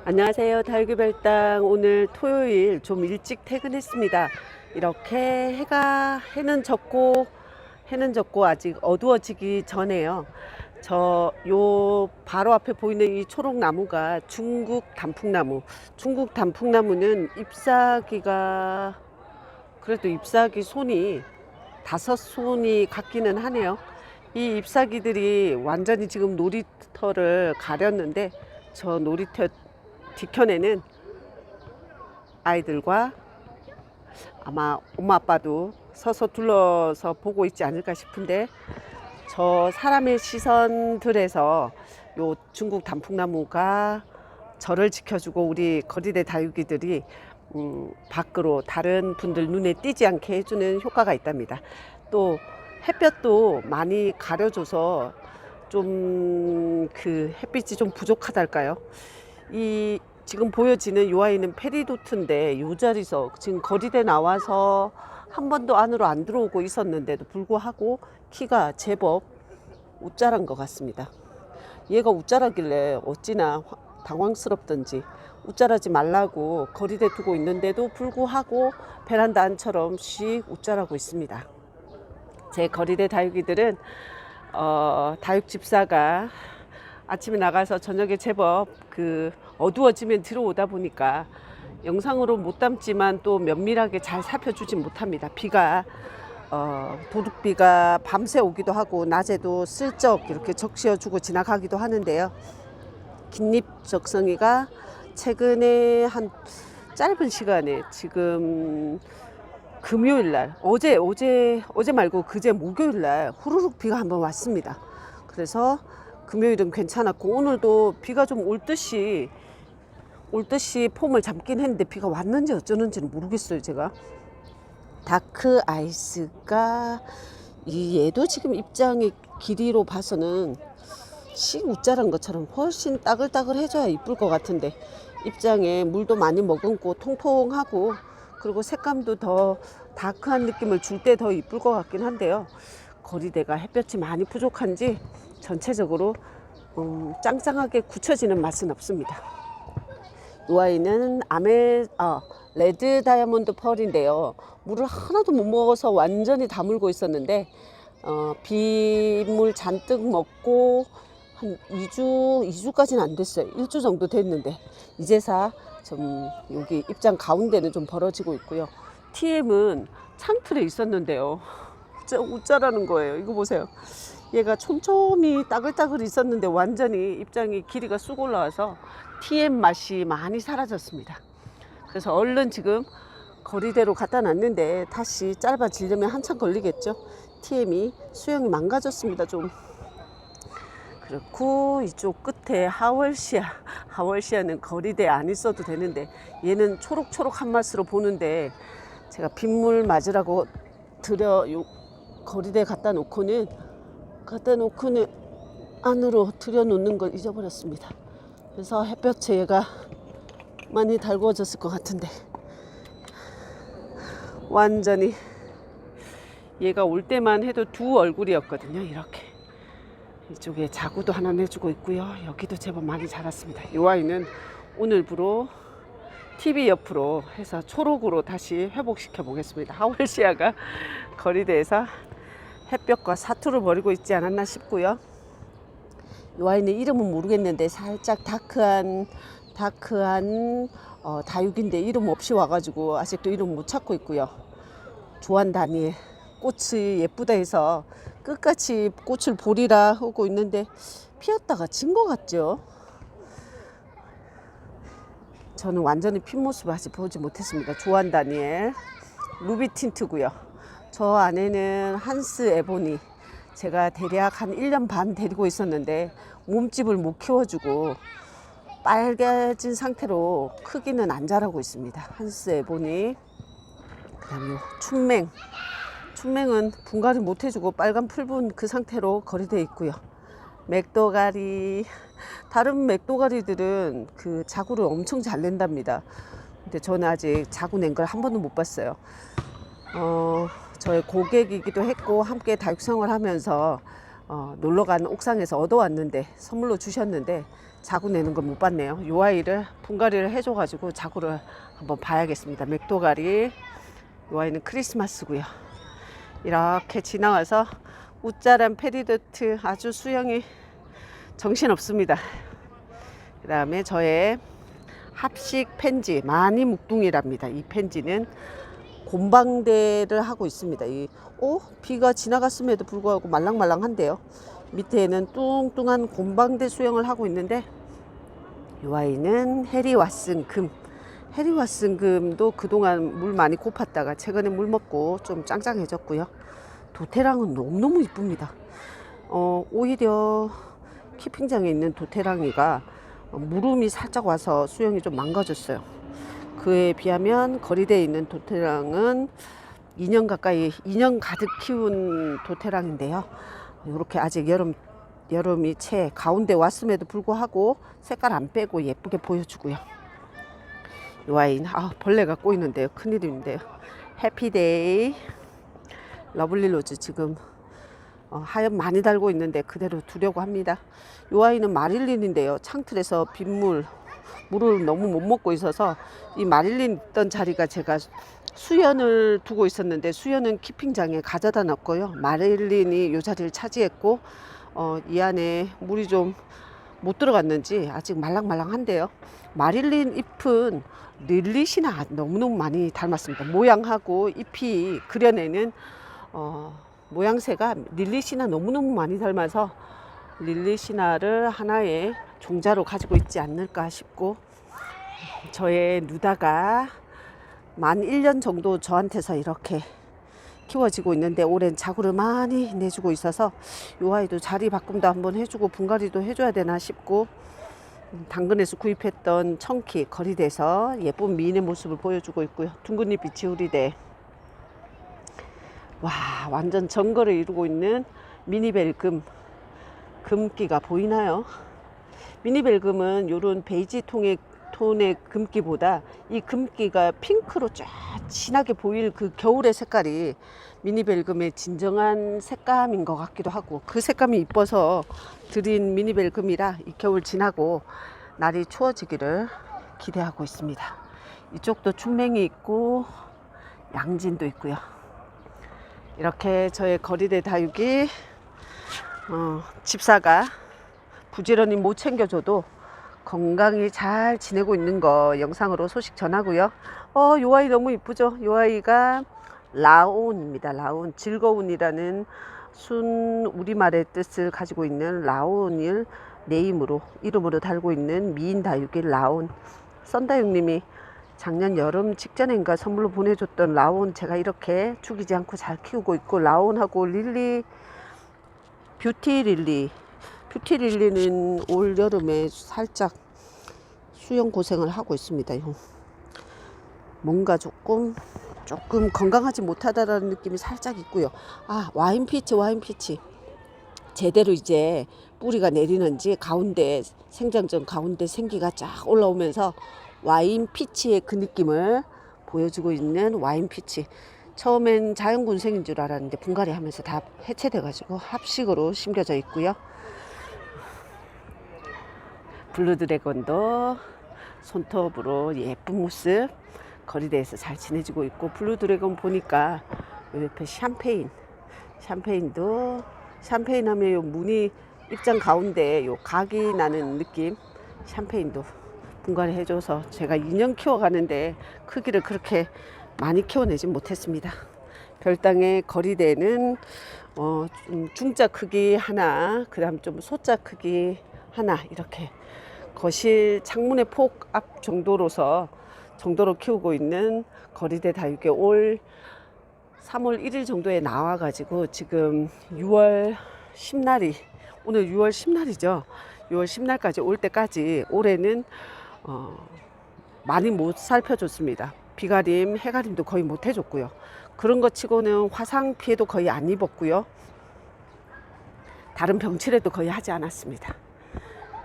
안녕하세요. 다육이별당. 오늘 토요일 좀 일찍 퇴근했습니다. 이렇게 해는 졌고 아직 어두워지기 전에요. 저 요 바로 앞에 보이는 이 초록 나무가 중국 단풍나무. 중국 단풍나무는 잎사귀가 그래도 잎사귀 손이 5손이 같기는 하네요. 이 잎사귀들이 완전히 지금 놀이터를 가렸는데, 저 놀이터 뒤편에는 아이들과 아마 엄마 아빠도 서서 둘러서 보고 있지 않을까 싶은데, 저 사람의 시선들에서 요 중국 단풍나무가 저를 지켜주고 우리 거리대 다육이들이 밖으로 다른 분들 눈에 띄지 않게 해주는 효과가 있답니다. 또 햇볕도 많이 가려줘서 좀 그 햇빛이 좀 부족하달까요? 이 지금 보여지는 이 아이는 페리도트인데, 이 자리에서 지금 거리대 나와서 한 번도 안으로 안 들어오고 있었는데도 불구하고 키가 제법 웃자란 것 같습니다. 얘가 웃자라길래 어찌나 당황스럽던지 웃자라지 말라고 거리대 두고 있는데도 불구하고 베란다 안처럼 씩 웃자라고 있습니다. 제 거리대 다육이들은 다육집사가 아침에 나가서 저녁에 제법 어두워지면 들어오다 보니까 영상으로 못 담지만 또 면밀하게 잘 살펴주진 못합니다. 비가 도둑비가 밤새 오기도 하고 낮에도 슬쩍 이렇게 적시어주고 지나가기도 하는데요. 긴잎 적성이가 최근에 한 짧은 시간에 지금 금요일날 어제 말고 그제 목요일날 후루룩 비가 한번 왔습니다. 그래서 금요일은 괜찮았고, 오늘도 비가 좀 올 듯이 폼을 잡긴 했는데 비가 왔는지 어쩌는지는 모르겠어요. 제가 다크 아이스가 얘도 지금 입장의 길이로 봐서는 씩 웃자란 것처럼 훨씬 따글따글 해줘야 이쁠 것 같은데, 입장에 물도 많이 머금고 통통하고, 그리고 색감도 더 다크한 느낌을 줄 때 더 이쁠 것 같긴 한데요. 거리대가 햇볕이 많이 부족한지 전체적으로 짱짱하게 굳혀지는 맛은 없습니다. 이 아이는 레드 다이아몬드 펄인데요. 물을 하나도 못 먹어서 완전히 다물고 있었는데, 비물 잔뜩 먹고 한 2주까지는 안 됐어요. 1주 정도 됐는데 이제서 좀 여기 입장 가운데는 좀 벌어지고 있고요. TM은 창틀에 있었는데요. 진짜 웃자라는 거예요. 이거 보세요. 얘가 촘촘히 따글따글 있었는데 완전히 입장이 길이가 쑥 올라와서 TM 맛이 많이 사라졌습니다. 그래서 얼른 지금 거리대로 갖다 놨는데 다시 짧아지려면 한참 걸리겠죠. TM이 수영이 망가졌습니다. 좀 그렇고, 이쪽 끝에 하월시아는 거리대 안 있어도 되는데 얘는 초록초록한 맛으로 보는데, 제가 빗물 맞으라고 거리대 갖다 놓고는 안으로 들여놓는 걸 잊어버렸습니다. 그래서 햇볕에 얘가 많이 달구어졌을 것 같은데, 완전히 얘가 올 때만 해도 두 얼굴이었거든요. 이렇게 이쪽에 자구도 하나 내주고 있고요. 여기도 제법 많이 자랐습니다. 이 아이는 오늘부로 TV 옆으로 해서 초록으로 다시 회복시켜 보겠습니다. 하월시아가 거리대에서 햇볕과 사투를 벌이고 있지 않았나 싶고요. 이 아이는 이름은 모르겠는데 살짝 다크한 다육인데 이름 없이 와가지고 아직도 이름 못 찾고 있고요. 조한 다니엘, 꽃이 예쁘다 해서 끝까지 꽃을 보리라 하고 있는데 피었다가 진 것 같죠. 저는 완전히 핀 모습을 아직 보지 못했습니다. 조한 다니엘, 루비 틴트고요. 저 안에는 한스 에보니, 제가 대략 한 1년 반 데리고 있었는데 몸집을 못 키워주고 빨개진 상태로 크기는 안 자라고 있습니다. 한스 에보니. 그다음에 춘맹은 분갈이 못 해주고 빨간 풀분 그 상태로 거리되어 있고요. 맥도가리, 다른 맥도가리들은 그 자구를 엄청 잘 낸답니다. 근데 저는 아직 자구 낸 걸 한 번도 못 봤어요. 저의 고객이기도 했고 함께 다육 생활하면서 놀러간 옥상에서 얻어왔는데 선물로 주셨는데 자구 내는 걸 못 봤네요. 요 아이를 분갈이를 해줘가지고 자구를 한번 봐야겠습니다. 맥도가리. 요 아이는 크리스마스고요. 이렇게 지나와서 웃자란 페리도트 아주 수영이 정신없습니다. 그 다음에 저의 합식 펜지 많이 묵둥이랍니다. 이 펜지는 곰방대를 하고 있습니다. 비가 지나갔음에도 불구하고 말랑말랑한데요. 밑에는 뚱뚱한 곰방대 수영을 하고 있는데 이 아이는 해리왓슨 금. 해리왓슨 금도 그동안 물 많이 고팠다가 최근에 물 먹고 좀 짱짱해졌고요. 도태랑은 너무너무 이쁩니다. 오히려 키핑장에 있는 도태랑이가 물음이 살짝 와서 수영이 좀 망가졌어요. 그에 비하면 거리대에 있는 도태랑은 2년 가득 키운 도태랑인데요. 이렇게 아직 여름이 채 가운데 왔음에도 불구하고 색깔 안 빼고 예쁘게 보여주고요. 이 아이는 벌레가 꼬이는데요. 큰일인데요. 해피데이 러블리 로즈 지금 하얀 많이 달고 있는데 그대로 두려고 합니다. 이 아이는 마릴린인데요. 창틀에서 물을 너무 못 먹고 있어서 이 마릴린 있던 자리가 제가 수연을 두고 있었는데 수연은 키핑장에 가져다 놨고요. 마릴린이 이 자리를 차지했고 이 안에 물이 좀 못 들어갔는지 아직 말랑말랑한데요. 마릴린 잎은 릴리시나 너무너무 많이 닮았습니다. 모양하고 잎이 그려내는 모양새가 릴리시나 너무너무 많이 닮아서 릴리시나를 하나의 종자로 가지고 있지 않을까 싶고, 저의 누다가 만 1년 정도 저한테서 이렇게 키워지고 있는데 올해는 자구를 많이 내주고 있어서 이 아이도 자리 바꿈도 한번 해주고 분갈이도 해줘야 되나 싶고, 당근에서 구입했던 청키 거리대에서 예쁜 미인의 모습을 보여주고 있고요. 둥근잎 비치우리대. 와, 완전 정글을 이루고 있는 미니벨금. 금기가 보이나요? 미니벨금은 이런 베이지 톤의 금기보다 이 금기가 핑크로 쫙 진하게 보일 그 겨울의 색깔이 미니벨금의 진정한 색감인 것 같기도 하고, 그 색감이 이뻐서 드린 미니벨금이라 이 겨울 지나고 날이 추워지기를 기대하고 있습니다. 이쪽도 춘맹이 있고 양진도 있고요. 이렇게 저의 거리대 다육이 집사가 부지런히 못 챙겨줘도 건강히 잘 지내고 있는 거 영상으로 소식 전하고요. 요 아이 너무 이쁘죠? 요 아이가 라온입니다. 라온, 즐거운이라는 순 우리말의 뜻을 가지고 있는 라온을 이름으로 달고 있는 미인 다육이 라온. 썬다육님이 작년 여름 직전인가 선물로 보내줬던 라온, 제가 이렇게 죽이지 않고 잘 키우고 있고, 라온하고 릴리, 뷰티릴리는 올 여름에 살짝 수영 고생을 하고 있습니다. 뭔가 조금 건강하지 못하다라는 느낌이 살짝 있고요. 와인피치 제대로 이제 뿌리가 내리는지 생장전 가운데 생기가 쫙 올라오면서 와인피치의 그 느낌을 보여주고 있는 와인피치. 처음엔 자연군생인 줄 알았는데 분갈이 하면서 다 해체돼 가지고 합식으로 심겨져 있고요. 블루드래곤도 손톱으로 예쁜 모습 거리대에서 잘 지내지고 있고, 블루드래곤 보니까 옆에 샴페인도 하면 요 무늬 입장 가운데 요 각이 나는 느낌. 샴페인도 분갈이 해줘서 제가 2년 키워가는데 크기를 그렇게 많이 키워내진 못했습니다. 별당의 거리대는 좀 중자 크기 하나, 그 다음 좀 소자 크기 하나, 이렇게 거실 창문의 폭 앞 정도로 키우고 있는 거리대 다육이 올 3월 1일 정도에 나와가지고 지금 6월 10날이, 오늘 6월 10날이죠. 6월 10날까지 올 때까지 올해는 많이 못 살펴줬습니다. 비가림, 해가림도 거의 못 해줬고요. 그런 것 치고는 화상 피해도 거의 안 입었고요. 다른 병치레도 거의 하지 않았습니다.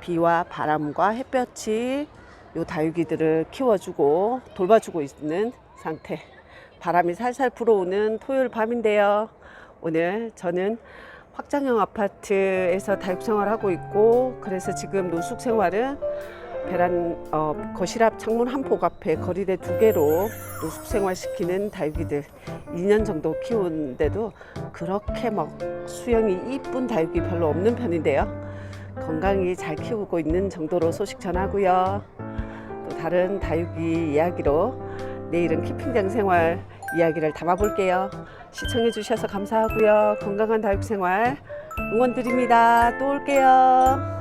비와 바람과 햇볕이 요 다육이들을 키워주고 돌봐주고 있는 상태. 바람이 살살 불어오는 토요일 밤인데요. 오늘 저는 확장형 아파트에서 다육 생활하고 있고, 그래서 지금 노숙 생활은 거실 앞 창문 한 폭 앞에 거리대 2개로 노숙 생활 시키는 다육이들 2년 정도 키우는데도 그렇게 막 수영이 이쁜 다육이 별로 없는 편인데요. 건강히 잘 키우고 있는 정도로 소식 전하고요. 또 다른 다육이 이야기로 내일은 키핑장 생활 이야기를 담아볼게요. 시청해 주셔서 감사하고요. 건강한 다육 생활 응원드립니다. 또 올게요.